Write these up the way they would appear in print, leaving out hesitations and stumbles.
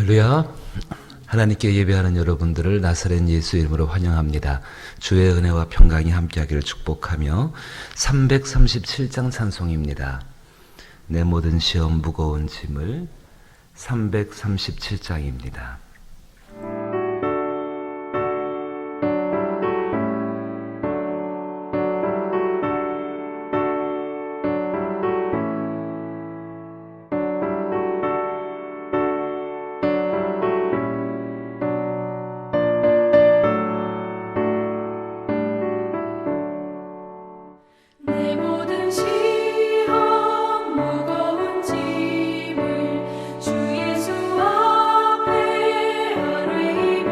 할렐루야. 하나님께 예배하는 여러분들을 나사렛 예수 이름으로 환영합니다. 주의 은혜와 평강이 함께하기를 축복하며 337장 찬송입니다. 내 모든 시험 무거운 짐을 337장입니다. 내 모든 시험 무거운 짐을 주 예수 앞에 아뢰이며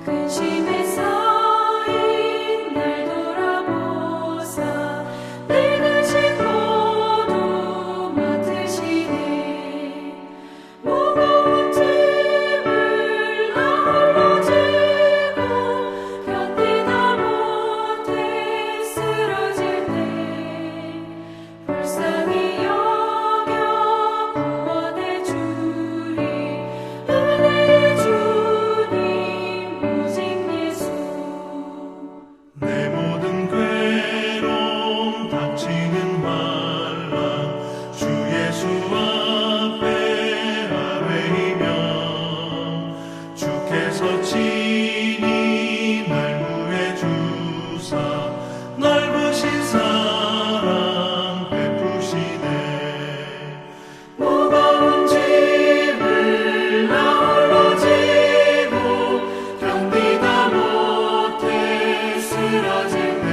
근심에 쌓인 날 돌아보사 내 근심 모두 맡으시네. 무거운 짐을 나 홀로 지고 견디다 못해 쓰러질 때 불쌍히 여겨 구원해 주리. 은혜의 주님 오직 예수. 내 모든 괴로움 닥치는 환난 주 예수 앞에 아뢰이며 주께서 친히 날 구해 주사 넓으신 사랑 베푸시네. 무거운 짐을 나 홀로 지고 견디다 못해 쓰러질 때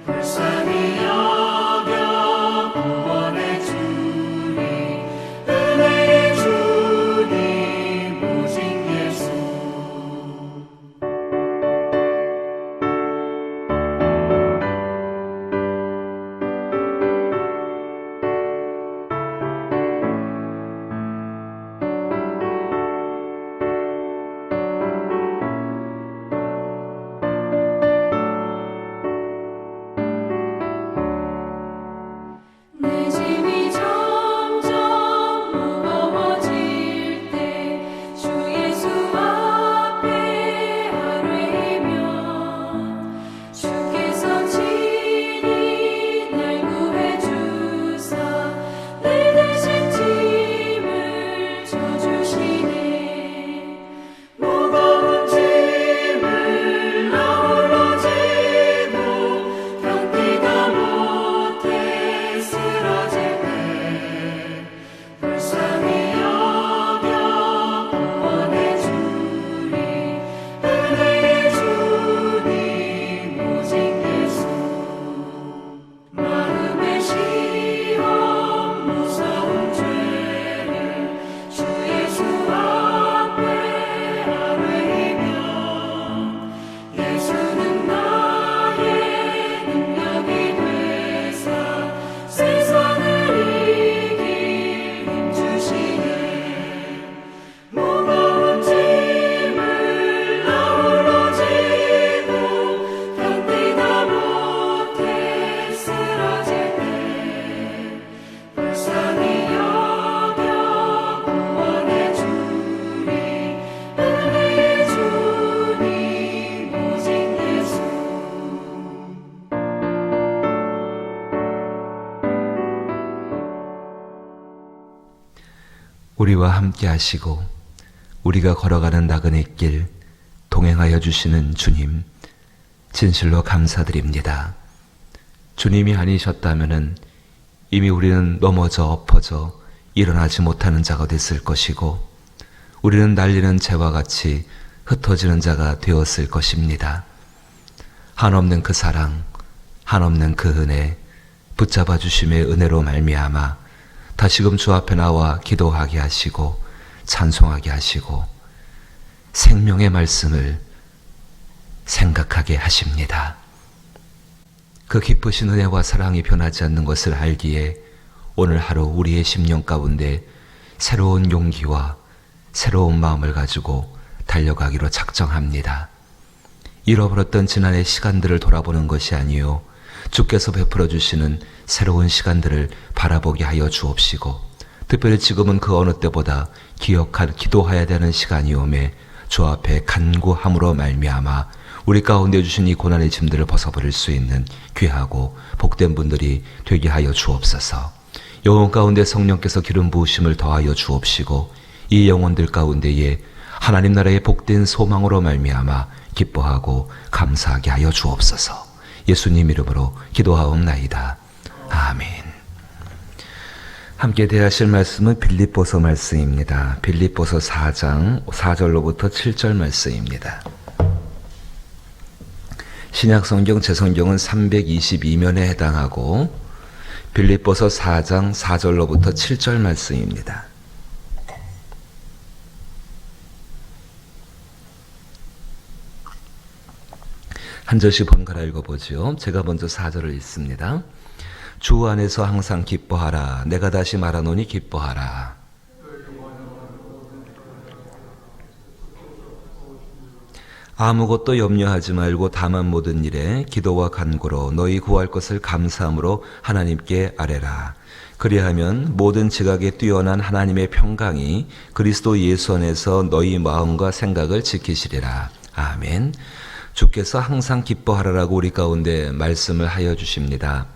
불쌍히 여겨 구원해 주리. 은혜의 주님 오직 예수. 내 짐이 점점 무거워질 때 주 예수 앞에 아뢰이며 주께서 친히 날 구해 주사 내 대신 짐을 져주시네. 무거운 짐을 나 홀로 지고 견디다 못해 쓰러질 때 불쌍히 여겨 구원해 주리. 은혜의 주님 오직 예수. 마음의 시험 무서운 죄를 주 예수 앞에 아뢰이며 예수는 나의 능력이 되사 세상을 이길 힘 주시네. 무거운 짐을 나 홀로 지고 견디다 못해 쓰러질 때 불쌍히 여겨 구원해 주리. 은혜의 주님 오직 예수. 우리와 함께 하시고 우리가 걸어가는 나그네 길 동행하여 주시는 주님, 진실로 감사드립니다. 주님이 아니셨다면 이미 우리는 넘어져 엎어져 일어나지 못하는 자가 됐을 것이고 우리는 날리는 재와 같이 흩어지는 자가 되었을 것입니다. 한없는 그 사랑, 한없는 그 은혜, 붙잡아 주심의 은혜로 말미암아 다시금 주 앞에 나와 기도하게 하시고 찬송하게 하시고 생명의 말씀을 생각하게 하십니다. 그 기쁘신 은혜와 사랑이 변하지 않는 것을 알기에 오늘 하루 우리의 심령 가운데 새로운 용기와 새로운 마음을 가지고 달려가기로 작정합니다. 잃어버렸던 지난해 시간들을 돌아보는 것이 아니요 주께서 베풀어 주시는 새로운 시간들을 바라보게 하여 주옵시고 특별히 지금은 그 어느 때보다 기도해야 되는 시간이 오매 주 앞에 간구함으로 말미암아 우리 가운데 주신 이 고난의 짐들을 벗어버릴 수 있는 귀하고 복된 분들이 되게 하여 주옵소서. 영혼 가운데 성령께서 기름 부으심을 더하여 주옵시고 이 영혼들 가운데에 하나님 나라의 복된 소망으로 말미암아 기뻐하고 감사하게 하여 주옵소서. 예수님 이름으로 기도하옵나이다. 아멘. 함께 대하실 말씀은 빌립보서 말씀입니다. 빌립보서 4장 4절로부터 7절 말씀입니다. 신약성경 제 성경은 322면에 해당하고 빌립보서 4장 4절로부터 7절 말씀입니다. 한 절씩 번갈아 읽어보죠. 제가 먼저 4절을 읽습니다. 주 안에서 항상 기뻐하라. 내가 다시 말하노니 기뻐하라. 아무것도 염려하지 말고 다만 모든 일에 기도와 간구로 너희 구할 것을 감사함으로 하나님께 아뢰라. 그리하면 모든 지각에 뛰어난 하나님의 평강이 그리스도 예수 안에서 너희 마음과 생각을 지키시리라. 아멘. 주께서 항상 기뻐하라라고 우리 가운데 말씀을 하여 주십니다.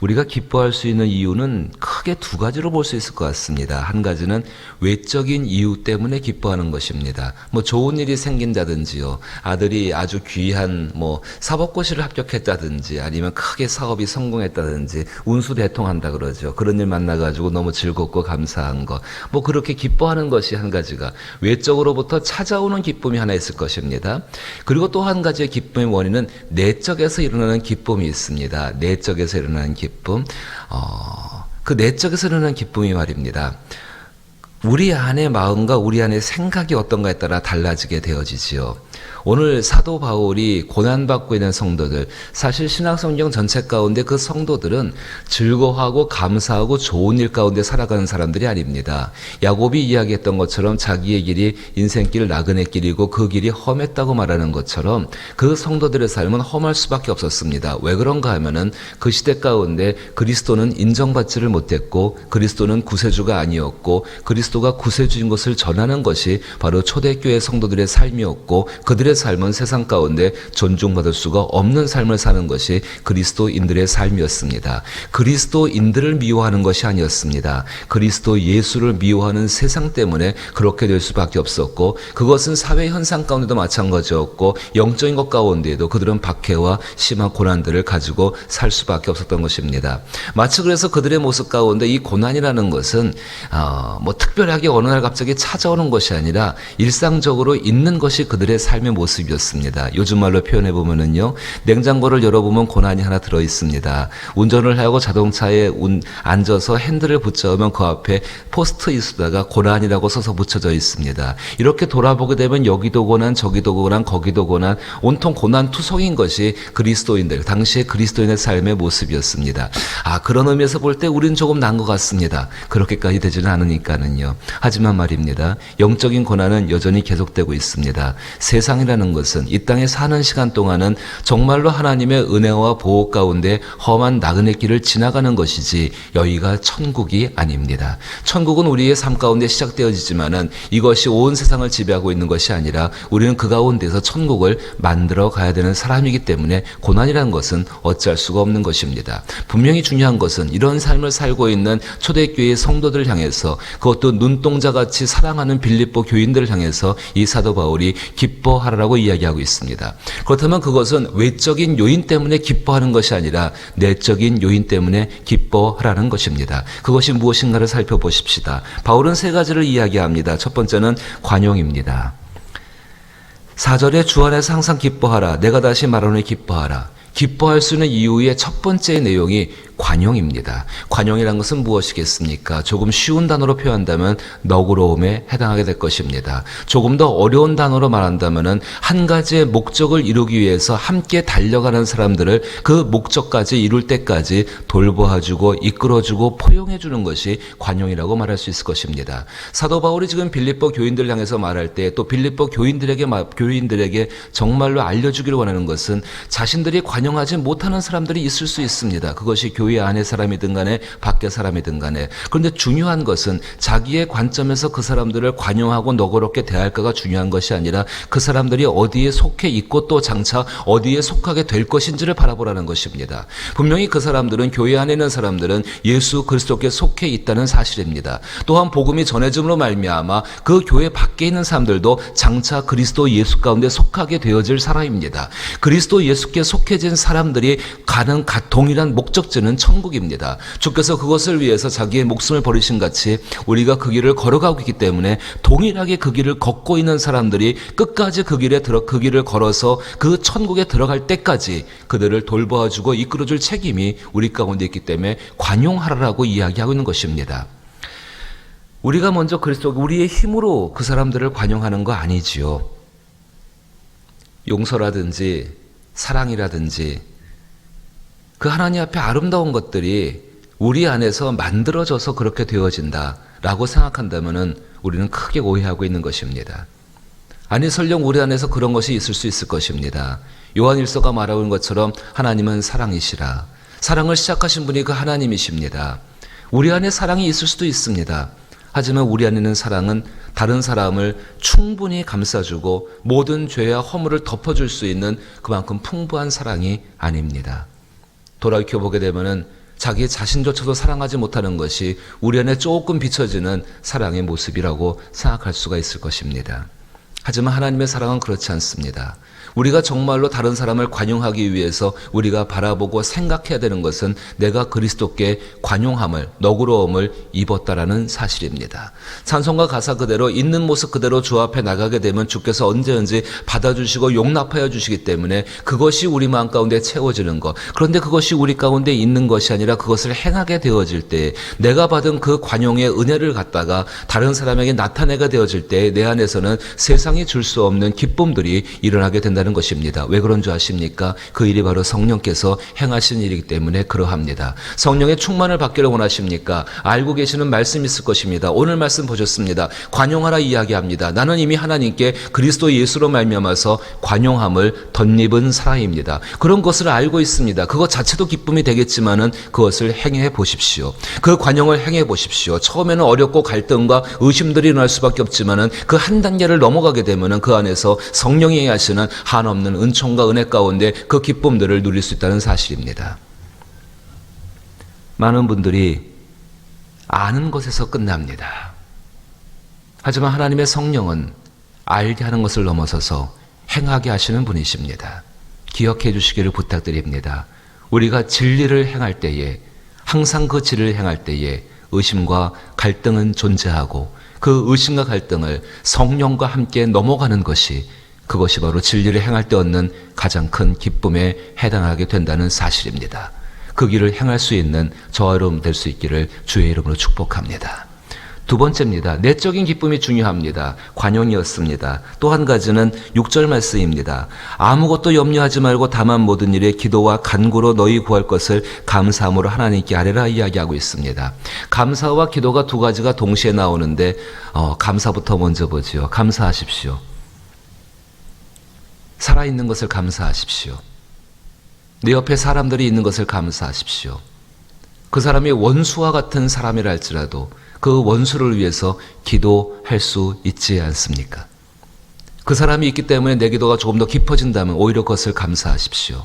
우리가 기뻐할 수 있는 이유는 크게 두 가지로 볼 수 있을 것 같습니다. 한 가지는 외적인 이유 때문에 기뻐하는 것입니다. 좋은 일이 생긴다든지요, 아들이 아주 귀한 사법고시를 합격했다든지, 아니면 크게 사업이 성공했다든지, 운수대통한다 그러죠. 그런 일 만나가지고 너무 즐겁고 감사한 것, 그렇게 기뻐하는 것이 한 가지가 외적으로부터 찾아오는 기쁨이 하나 있을 것입니다. 그리고 또 한 가지 기쁨의 원인은 내적에서 일어나는 기쁨이 있습니다. 내적에서 일어나는 기쁨. 그 내적에서 일어나는 기쁨이 말입니다. 우리 안의 마음과 우리 안의 생각이 어떤가에 따라 달라지게 되어지지요. 오늘 사도 바울이 고난받고 있는 성도들, 사실 신약성경 전체 가운데 그 성도들은 즐거워하고 감사하고 좋은 일 가운데 살아가는 사람들이 아닙니다. 야곱이 이야기했던 것처럼 자기의 길이 인생길 나그네 길이고 그 길이 험했다고 말하는 것처럼 그 성도들의 삶은 험할 수밖에 없었습니다. 왜 그런가 하면은 그 시대 가운데 그리스도는 인정받지를 못했고 그리스도는 구세주가 아니었고 그리스도가 구세주인 것을 전하는 것이 바로 초대교회 성도들의 삶이었고 그들의 삶은 세상 가운데 존중받을 수가 없는 삶을 사는 것이 그리스도인들의 삶이었습니다. 그리스도인들을 미워하는 것이 아니었습니다. 그리스도 예수를 미워하는 세상 때문에 그렇게 될 수밖에 없었고 그것은 사회 현상 가운데도 마찬가지였고 영적인 것 가운데에도 그들은 박해와 심한 고난들을 가지고 살 수밖에 없었던 것입니다. 마치 그래서 그들의 모습 가운데 이 고난이라는 것은 특별하게 어느 날 갑자기 찾아오는 것이 아니라 일상적으로 있는 것이 그들의 삶의 모습이었습니다. 요즘 말로 표현해 보면은요, 냉장고를 열어보면 고난이 하나 들어 있습니다. 운전을 하고 자동차에 앉아서 핸들을 붙잡으면 그 앞에 포스트잇에다가 고난이라고 써서 붙여져 있습니다. 이렇게 돌아보게 되면 여기도 고난, 저기도 고난, 거기도 고난, 온통 고난 투성인 것이 그리스도인들, 당시의 그리스도인의 삶의 모습이었습니다. 그런 의미에서 볼 때 우리는 조금 난 것 같습니다. 그렇게까지 되지는 않으니까는요. 하지만 말입니다. 영적인 고난은 여전히 계속되고 있습니다. 세상이라는 것은 이 땅에 사는 시간 동안은 정말로 하나님의 은혜와 보호 가운데 험한 나그네 길을 지나가는 것이지 여기가 천국이 아닙니다. 천국은 우리의 삶 가운데 시작되어지지만은 이것이 온 세상을 지배하고 있는 것이 아니라 우리는 그 가운데서 천국을 만들어 가야 되는 사람이기 때문에 고난이라는 것은 어찌할 수가 없는 것입니다. 분명히 중요한 것은 이런 삶을 살고 있는 초대교회의 성도들을 향해서 그것도 눈동자같이 사랑하는 빌립보 교인들을 향해서 이 사도 바울이 기뻐하라고 이야기하고 있습니다. 그렇다면 그것은 외적인 요인 때문에 기뻐하는 것이 아니라 내적인 요인 때문에 기뻐하라는 것입니다. 그것이 무엇인가를 살펴보십시다. 바울은 세 가지를 이야기합니다. 첫 번째는 관용입니다. 4절에 주 안에서 항상 기뻐하라. 내가 다시 말하노니 기뻐하라. 기뻐할 수 있는 이유의 첫 번째 내용이 관용입니다. 관용이라는 것은 무엇이겠습니까? 조금 쉬운 단어로 표현한다면 너그러움에 해당하게 될 것입니다. 조금 더 어려운 단어로 말한다면 한 가지의 목적을 이루기 위해서 함께 달려가는 사람들을 그 목적까지 이룰 때까지 돌보아주고 이끌어주고 포용해주는 것이 관용이라고 말할 수 있을 것입니다. 사도 바울이 지금 빌립보 교인들을 향해서 말할 때 또 빌립보 교인들에게 정말로 알려주기를 원하는 것은 자신들이 관용하지 못하는 사람들이 있을 수 있습니다. 그것이 교회 안에 사람이든 간에 밖에 사람이든 간에. 그런데 중요한 것은 자기의 관점에서 그 사람들을 관용하고 너그럽게 대할까가 중요한 것이 아니라 그 사람들이 어디에 속해 있고 또 장차 어디에 속하게 될 것인지를 바라보라는 것입니다. 분명히 그 사람들은, 교회 안에 있는 사람들은 예수 그리스도께 속해 있다는 사실입니다. 또한 복음이 전해짐으로 말미암아 그 교회 밖에 있는 사람들도 장차 그리스도 예수 가운데 속하게 되어질 사람입니다. 그리스도 예수께 속해진 사람들이 가는 동일한 목적지는 천국입니다. 주께서 그것을 위해서 자기의 목숨을 버리신 같이 우리가 그 길을 걸어가고 있기 때문에 동일하게 그 길을 걷고 있는 사람들이 끝까지 그 길을 걸어서 그 천국에 들어갈 때까지 그들을 돌보아주고 이끌어줄 책임이 우리 가운데 있기 때문에 관용하라고 이야기하고 있는 것입니다. 우리가 먼저 우리의 힘으로 그 사람들을 관용하는 거 아니지요. 용서라든지 사랑이라든지 그 하나님 앞에 아름다운 것들이 우리 안에서 만들어져서 그렇게 되어진다라고 생각한다면 우리는 크게 오해하고 있는 것입니다. 아니, 설령 우리 안에서 그런 것이 있을 수 있을 것입니다. 요한일서가 말하고 있는 것처럼 하나님은 사랑이시라. 사랑을 시작하신 분이 그 하나님이십니다. 우리 안에 사랑이 있을 수도 있습니다. 하지만 우리 안에 있는 사랑은 다른 사람을 충분히 감싸주고 모든 죄와 허물을 덮어줄 수 있는 그만큼 풍부한 사랑이 아닙니다. 돌이켜보게 되면은 자기 자신조차도 사랑하지 못하는 것이 우리 안에 조금 비춰지는 사랑의 모습이라고 생각할 수가 있을 것입니다. 하지만 하나님의 사랑은 그렇지 않습니다. 우리가 정말로 다른 사람을 관용하기 위해서 우리가 바라보고 생각해야 되는 것은 내가 그리스도께 관용함을, 너그러움을 입었다라는 사실입니다. 찬송가 가사 그대로 있는 모습 그대로 주 앞에 나가게 되면 주께서 언제든지 받아주시고 용납하여 주시기 때문에 그것이 우리 마음 가운데 채워지는 것. 그런데 그것이 우리 가운데 있는 것이 아니라 그것을 행하게 되어질 때 내가 받은 그 관용의 은혜를 갖다가 다른 사람에게 나타내게 되어질 때 내 안에서는 세상이 줄 수 없는 기쁨들이 일어나게 된다는 것입니다. 왜 그런 줄 아십니까? 그 일이 바로 성령께서 행하신 일이기 때문에 그러합니다. 성령의 충만을 받기를 원하십니까? 알고 계시는 말씀이 있을 것입니다. 오늘 말씀 보셨습니다. 관용하라 이야기합니다. 나는 이미 하나님께 그리스도 예수로 말미암아서 관용함을 덧입은 사람입니다. 그런 것을 알고 있습니다. 그것 자체도 기쁨이 되겠지만은 그것을 행해 보십시오. 그 관용을 행해 보십시오. 처음에는 어렵고 갈등과 의심들이 일어날 수밖에 없지만은 그 한 단계를 넘어가게 되면은 그 안에서 성령이 하시는 한없는 은총과 은혜 가운데 그 기쁨들을 누릴 수 있다는 사실입니다. 많은 분들이 아는 것에서 끝납니다. 하지만 하나님의 성령은 알게 하는 것을 넘어서서 행하게 하시는 분이십니다. 기억해 주시기를 부탁드립니다. 우리가 진리를 행할 때에, 항상 그 진리를 행할 때에 의심과 갈등은 존재하고 그 의심과 갈등을 성령과 함께 넘어가는 것이, 그것이 바로 진리를 행할 때 얻는 가장 큰 기쁨에 해당하게 된다는 사실입니다. 그 길을 행할 수 있는 저와 여러분 될 수 있기를 주의 이름으로 축복합니다. 두 번째입니다. 내적인 기쁨이 중요합니다. 관용이었습니다. 또 한 가지는 6절 말씀입니다. 아무것도 염려하지 말고 다만 모든 일에 기도와 간구로 너희 구할 것을 감사함으로 하나님께 아뢰라 이야기하고 있습니다. 감사와 기도가 두 가지가 동시에 나오는데 감사부터 먼저 보지요. 감사하십시오. 살아있는 것을 감사하십시오. 내 옆에 사람들이 있는 것을 감사하십시오. 그 사람이 원수와 같은 사람이라 할지라도 그 원수를 위해서 기도할 수 있지 않습니까? 그 사람이 있기 때문에 내 기도가 조금 더 깊어진다면 오히려 그것을 감사하십시오.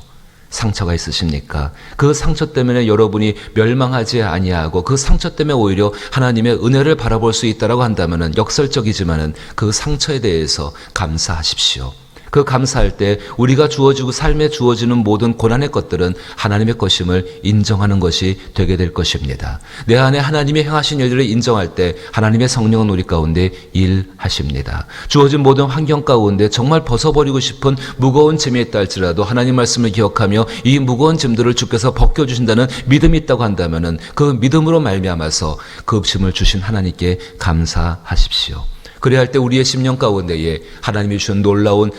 상처가 있으십니까? 그 상처 때문에 여러분이 멸망하지 아니하고 그 상처 때문에 오히려 하나님의 은혜를 바라볼 수 있다라고 한다면 역설적이지만은 그 상처에 대해서 감사하십시오. 그 감사할 때 우리가 주어지고 삶에 주어지는 모든 고난의 것들은 하나님의 것임을 인정하는 것이 되게 될 것입니다. 내 안에 하나님이 행하신 일들을 인정할 때 하나님의 성령은 우리 가운데 일하십니다. 주어진 모든 환경 가운데 정말 벗어버리고 싶은 무거운 짐이 있다 할지라도 하나님 말씀을 기억하며 이 무거운 짐들을 주께서 벗겨주신다는 믿음이 있다고 한다면 그 믿음으로 말미암아서 그 짐을 주신 하나님께 감사하십시오. 그래야 할 때 우리의 심령 가운데에 하나님이 주신 놀라운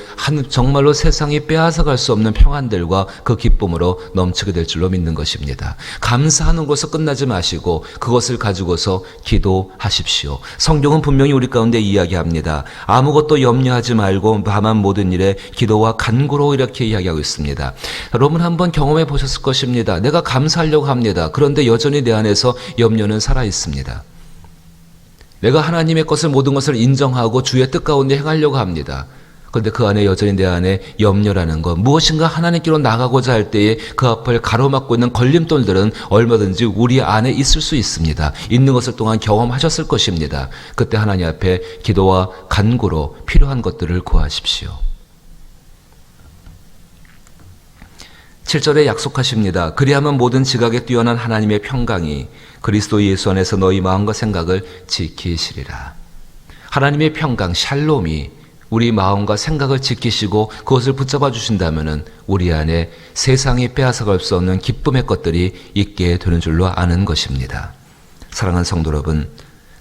정말로 세상이 빼앗아갈 수 없는 평안들과 그 기쁨으로 넘치게 될 줄로 믿는 것입니다. 감사하는 것으로 끝나지 마시고 그것을 가지고서 기도하십시오. 성경은 분명히 우리 가운데 이야기합니다. 아무것도 염려하지 말고 다만 모든 일에 기도와 간구로 이렇게 이야기하고 있습니다. 여러분 한번 경험해 보셨을 것입니다. 내가 감사하려고 합니다. 그런데 여전히 내 안에서 염려는 살아 있습니다. 내가 하나님의 것을 모든 것을 인정하고 주의 뜻 가운데 행하려고 합니다. 그런데 그 안에 여전히 내 안에 염려라는 것, 무엇인가 하나님께로 나가고자 할 때에 그 앞을 가로막고 있는 걸림돌들은 얼마든지 우리 안에 있을 수 있습니다. 있는 것을 동안 경험하셨을 것입니다. 그때 하나님 앞에 기도와 간구로 필요한 것들을 구하십시오. 7절에 약속하십니다. 그리하면 모든 지각에 뛰어난 하나님의 평강이 그리스도 예수 안에서 너희 마음과 생각을 지키시리라. 하나님의 평강, 샬롬이 우리 마음과 생각을 지키시고 그것을 붙잡아 주신다면 우리 안에 세상이 빼앗아갈 수 없는 기쁨의 것들이 있게 되는 줄로 아는 것입니다. 사랑하는 성도 여러분,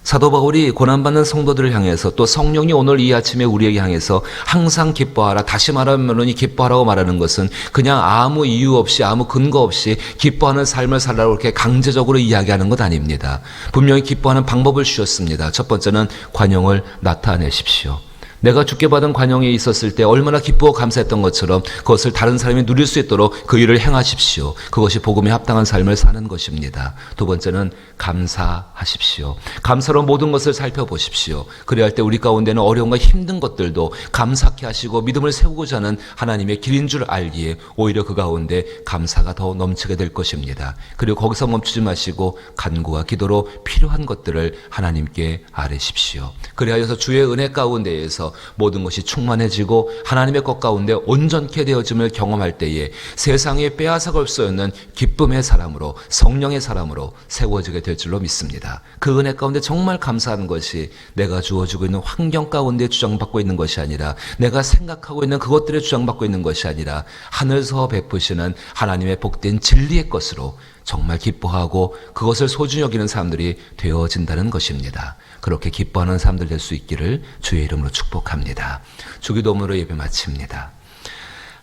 사도 바울이 고난받는 성도들을 향해서 또 성령이 오늘 이 아침에 우리에게 향해서 항상 기뻐하라, 다시 말하면 이 기뻐하라고 말하는 것은 그냥 아무 이유 없이 아무 근거 없이 기뻐하는 삶을 살라고 이렇게 강제적으로 이야기하는 것 아닙니다. 분명히 기뻐하는 방법을 주셨습니다. 첫 번째는 관용을 나타내십시오. 내가 주께 받은 관용에 있었을 때 얼마나 기쁘고 감사했던 것처럼 그것을 다른 사람이 누릴 수 있도록 그 일을 행하십시오. 그것이 복음에 합당한 삶을 사는 것입니다. 두 번째는 감사하십시오. 감사로 모든 것을 살펴보십시오. 그래야 할 때 우리 가운데는 어려움과 힘든 것들도 감사케 하시고 믿음을 세우고자 하는 하나님의 길인 줄 알기에 오히려 그 가운데 감사가 더 넘치게 될 것입니다. 그리고 거기서 멈추지 마시고 간구와 기도로 필요한 것들을 하나님께 아뢰십시오. 그리하여서 주의 은혜 가운데에서 모든 것이 충만해지고 하나님의 것 가운데 온전케 되어짐을 경험할 때에 세상에 빼앗아갈 수 없는 기쁨의 사람으로, 성령의 사람으로 세워지게 될 줄로 믿습니다. 그 은혜 가운데 정말 감사하는 것이 내가 주어지고 있는 환경 가운데 주장받고 있는 것이 아니라, 내가 생각하고 있는 그것들에 주장받고 있는 것이 아니라 하늘서 베푸시는 하나님의 복된 진리의 것으로 정말 기뻐하고 그것을 소중히 여기는 사람들이 되어진다는 것입니다. 그렇게 기뻐하는 사람들 될 수 있기를 주의 이름으로 축복합니다. 주기도문으로 예배 마칩니다.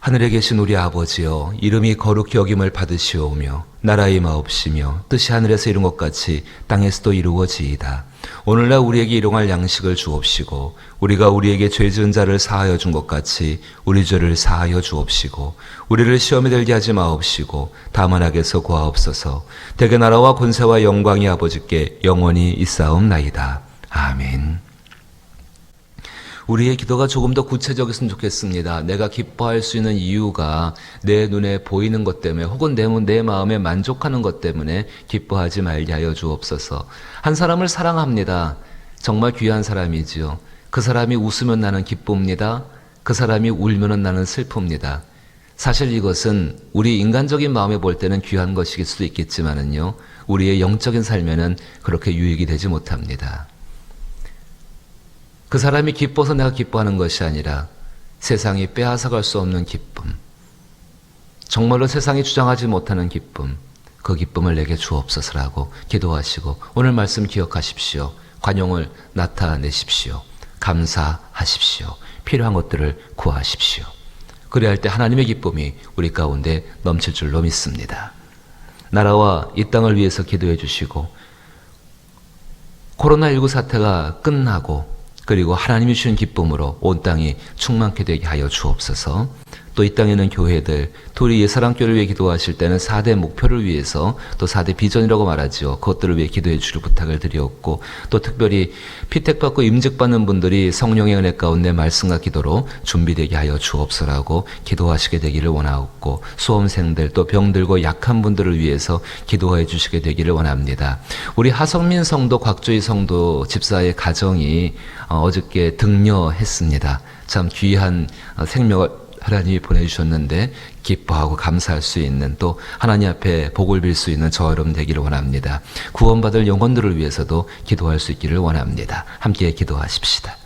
하늘에 계신 우리 아버지여, 이름이 거룩히 여김을 받으시오며 나라의 임하옵시며 뜻이 하늘에서 이룬 것 같이 땅에서도 이루어지이다. 오늘날 우리에게 일용할 양식을 주옵시고 우리가 우리에게 죄 지은 자를 사하여 준 것 같이 우리 죄를 사하여 주옵시고 우리를 시험에 들게 하지 마옵시고 다만 악에서 구하옵소서. 대개 나라와 권세와 영광이 아버지께 영원히 있사옵나이다. 아멘. 우리의 기도가 조금 더 구체적이었으면 좋겠습니다. 내가 기뻐할 수 있는 이유가 내 눈에 보이는 것 때문에 혹은 내 마음에 만족하는 것 때문에 기뻐하지 말게 하여 주옵소서. 한 사람을 사랑합니다. 정말 귀한 사람이지요. 그 사람이 웃으면 나는 기쁩니다. 그 사람이 울면 나는 슬픕니다. 사실 이것은 우리 인간적인 마음에 볼 때는 귀한 것일 수도 있겠지만은요, 우리의 영적인 삶에는 그렇게 유익이 되지 못합니다. 그 사람이 기뻐서 내가 기뻐하는 것이 아니라 세상이 빼앗아갈 수 없는 기쁨, 정말로 세상이 주장하지 못하는 기쁨, 그 기쁨을 내게 주옵소서라고 기도하시고 오늘 말씀 기억하십시오. 관용을 나타내십시오. 감사하십시오. 필요한 것들을 구하십시오. 그래야 할 때 하나님의 기쁨이 우리 가운데 넘칠 줄로 믿습니다. 나라와 이 땅을 위해서 기도해 주시고 코로나19 사태가 끝나고 그리고 하나님이 주신 기쁨으로 온 땅이 충만케 되게 하여 주옵소서. 또 이 땅에 있는 교회들, 또 우리 예사랑교회를 위해 기도하실 때는 4대 목표를 위해서 또 4대 비전이라고 말하죠. 그것들을 위해 기도해 주시길 부탁을 드렸고, 또 특별히 피택받고 임직받는 분들이 성령의 은혜 가운데 말씀과 기도로 준비되게 하여 주옵소라고 기도하시게 되기를 원하옵고, 수험생들 또 병들고 약한 분들을 위해서 기도해 주시게 되기를 원합니다. 우리 하성민 성도, 곽조희 성도 집사의 가정이 어저께 등려했습니다. 참 귀한 생명을 하나님이 보내주셨는데 기뻐하고 감사할 수 있는, 또 하나님 앞에 복을 빌 수 있는 저 여러분 되기를 원합니다. 구원받을 영혼들을 위해서도 기도할 수 있기를 원합니다. 함께 기도하십시다.